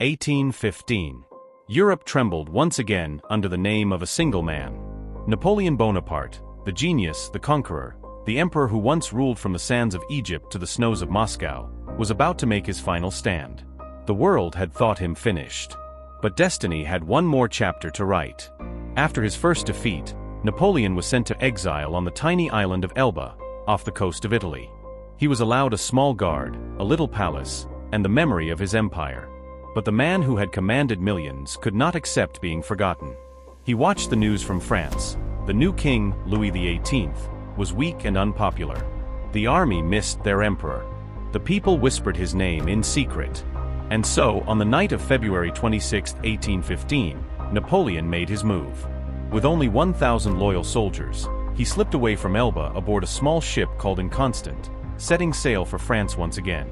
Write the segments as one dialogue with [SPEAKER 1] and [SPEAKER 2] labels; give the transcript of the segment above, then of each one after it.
[SPEAKER 1] 1815. Europe trembled once again under the name of a single man. Napoleon Bonaparte, the genius, the conqueror, the emperor who once ruled from the sands of Egypt to the snows of Moscow, was about to make his final stand. The world had thought him finished. But destiny had one more chapter to write. After his first defeat, Napoleon was sent to exile on the tiny island of Elba, off the coast of Italy. He was allowed a small guard, a little palace, and the memory of his empire. But the man who had commanded millions could not accept being forgotten. He watched the news from France. The new king, Louis XVIII, was weak and unpopular. The army missed their emperor. The people whispered his name in secret. And so, on the night of February 26, 1815, Napoleon made his move. With only 1,000 loyal soldiers, he slipped away from Elba aboard a small ship called Inconstant, setting sail for France once again.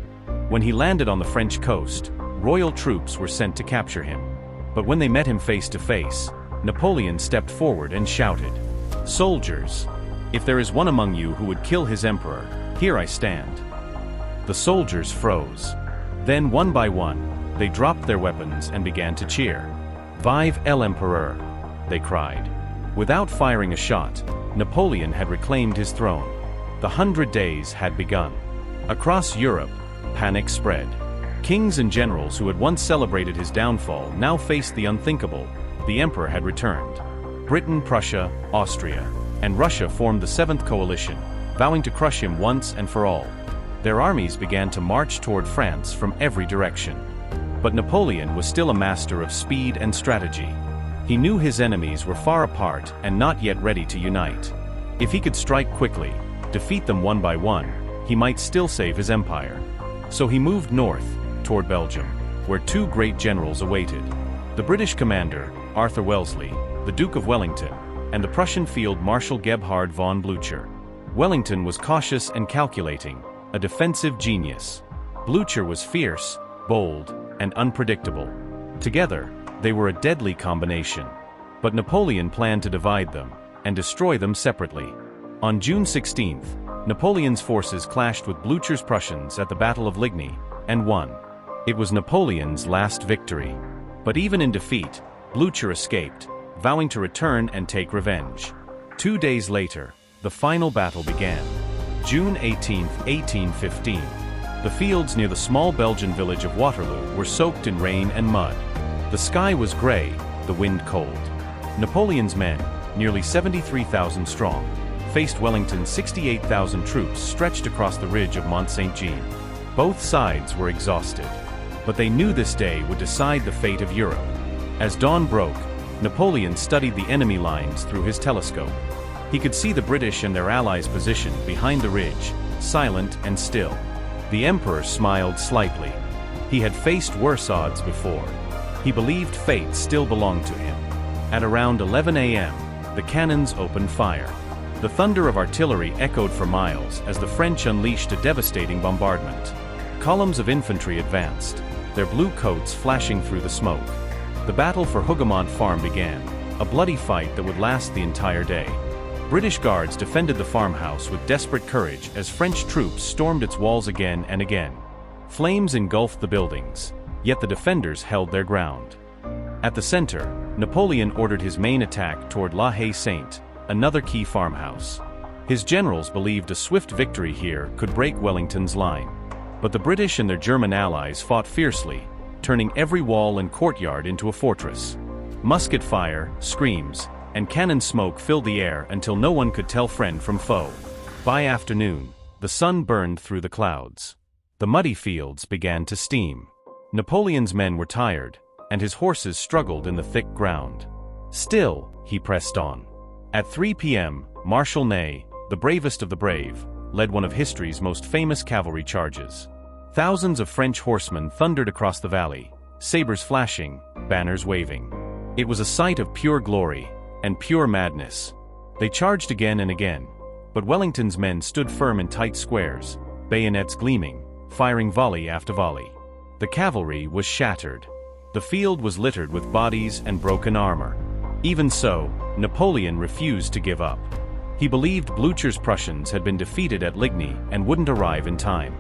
[SPEAKER 1] When he landed on the French coast, royal troops were sent to capture him. But when they met him face to face, Napoleon stepped forward and shouted, "Soldiers, if there is one among you who would kill his emperor, here I stand." The soldiers froze. Then one by one, they dropped their weapons and began to cheer. "Vive l'Empereur!" they cried. Without firing a shot, Napoleon had reclaimed his throne. The 100 Days had begun. Across Europe, panic spread. Kings and generals who had once celebrated his downfall now faced the unthinkable. The emperor had returned. Britain, Prussia, Austria, and Russia formed the Seventh Coalition, vowing to crush him once and for all. Their armies began to march toward France from every direction. But Napoleon was still a master of speed and strategy. He knew his enemies were far apart and not yet ready to unite. If he could strike quickly, defeat them one by one, he might still save his empire. So he moved north, toward Belgium, where two great generals awaited. The British commander, Arthur Wellesley, the Duke of Wellington, and the Prussian Field Marshal Gebhard von Blücher. Wellington was cautious and calculating, a defensive genius. Blücher was fierce, bold, and unpredictable. Together, they were a deadly combination. But Napoleon planned to divide them, and destroy them separately. On June 16th, Napoleon's forces clashed with Blücher's Prussians at the Battle of Ligny, and won. It was Napoleon's last victory. But even in defeat, Blücher escaped, vowing to return and take revenge. 2 days later, the final battle began. June 18, 1815. The fields near the small Belgian village of Waterloo were soaked in rain and mud. The sky was gray, the wind cold. Napoleon's men, nearly 73,000 strong, faced Wellington's 68,000 troops stretched across the ridge of Mont Saint-Jean. Both sides were exhausted. But they knew this day would decide the fate of Europe. As dawn broke, Napoleon studied the enemy lines through his telescope. He could see the British and their allies positioned behind the ridge, silent and still. The emperor smiled slightly. He had faced worse odds before. He believed fate still belonged to him. At around 11 a.m., the cannons opened fire. The thunder of artillery echoed for miles as the French unleashed a devastating bombardment. Columns of infantry advanced, their blue coats flashing through the smoke. The battle for Hougoumont Farm began, a bloody fight that would last the entire day. British guards defended the farmhouse with desperate courage as French troops stormed its walls again and again. Flames engulfed the buildings, yet the defenders held their ground. At the center, Napoleon ordered his main attack toward La Haye-Sainte, another key farmhouse. His generals believed a swift victory here could break Wellington's line. But the British and their German allies fought fiercely, turning every wall and courtyard into a fortress. Musket fire, screams, and cannon smoke filled the air until no one could tell friend from foe. By afternoon, the sun burned through the clouds. The muddy fields began to steam. Napoleon's men were tired, and his horses struggled in the thick ground. Still, he pressed on. At 3 p.m., Marshal Ney, the bravest of the brave, led one of history's most famous cavalry charges. Thousands of French horsemen thundered across the valley, sabers flashing, banners waving. It was a sight of pure glory and pure madness. They charged again and again, but Wellington's men stood firm in tight squares, bayonets gleaming, firing volley after volley. The cavalry was shattered. The field was littered with bodies and broken armor. Even so, Napoleon refused to give up. He believed Blücher's Prussians had been defeated at Ligny and wouldn't arrive in time.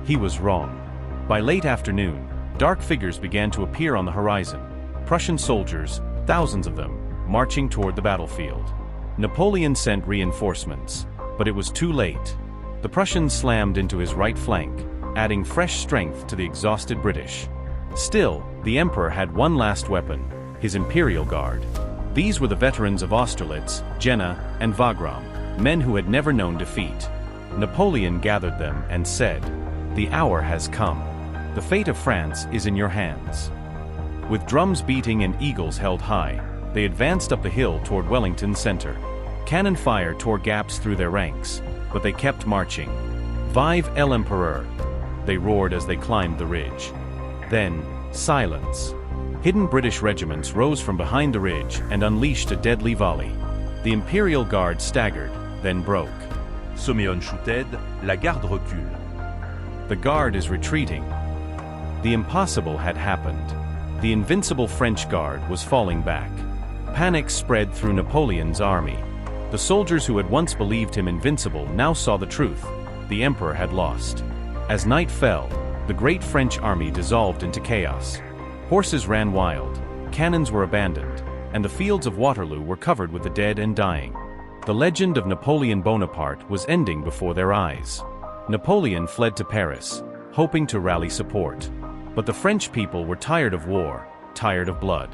[SPEAKER 1] He was wrong. By late afternoon, Dark figures began to appear on the horizon. Prussian soldiers, thousands of them, marching toward the battlefield. Napoleon sent reinforcements, but it was too late. The Prussians slammed into his right flank, adding fresh strength to the exhausted British. Still, the emperor had one last weapon, his imperial guard. These were the veterans of Austerlitz, Jena, and Wagram, men who had never known defeat. Napoleon gathered them and said, "The hour has come. The fate of France is in your hands." With drums beating and eagles held high, they advanced up the hill toward Wellington's center. Cannon fire tore gaps through their ranks, but they kept marching. "Vive l'Empereur!" they roared as they climbed the ridge. Then, silence. Hidden British regiments rose from behind the ridge and unleashed a deadly volley. The Imperial Guard staggered, then broke.
[SPEAKER 2] Sommeion shooted, la garde recule.
[SPEAKER 1] The Guard is retreating. The impossible had happened. The invincible French Guard was falling back. Panic spread through Napoleon's army. The soldiers who had once believed him invincible now saw the truth. The emperor had lost. As night fell, the great French army dissolved into chaos. Horses ran wild, cannons were abandoned, and the fields of Waterloo were covered with the dead and dying. The legend of Napoleon Bonaparte was ending before their eyes. Napoleon fled to Paris, hoping to rally support. But the French people were tired of war, tired of blood.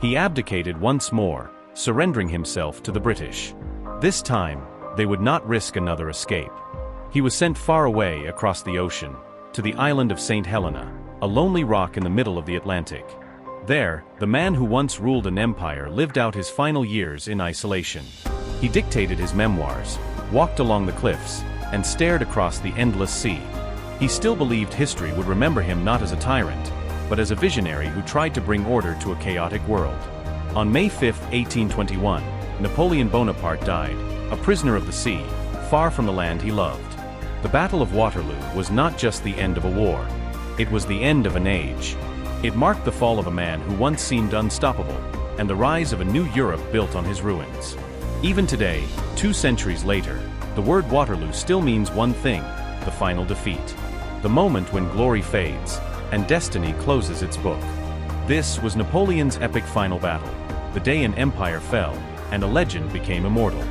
[SPEAKER 1] He abdicated once more, surrendering himself to the British. This time, they would not risk another escape. He was sent far away across the ocean, to the island of Saint Helena, a lonely rock in the middle of the Atlantic. There, the man who once ruled an empire lived out his final years in isolation. He dictated his memoirs, walked along the cliffs, and stared across the endless sea. He still believed history would remember him not as a tyrant, but as a visionary who tried to bring order to a chaotic world. On May 5, 1821, Napoleon Bonaparte died, a prisoner of the sea, far from the land he loved. The Battle of Waterloo was not just the end of a war. It was the end of an age. It marked the fall of a man who once seemed unstoppable, and the rise of a new Europe built on his ruins. Even today, 2 centuries later, the word Waterloo still means one thing: the final defeat. The moment when glory fades, and destiny closes its book. This was Napoleon's epic final battle, the day an empire fell, and a legend became immortal.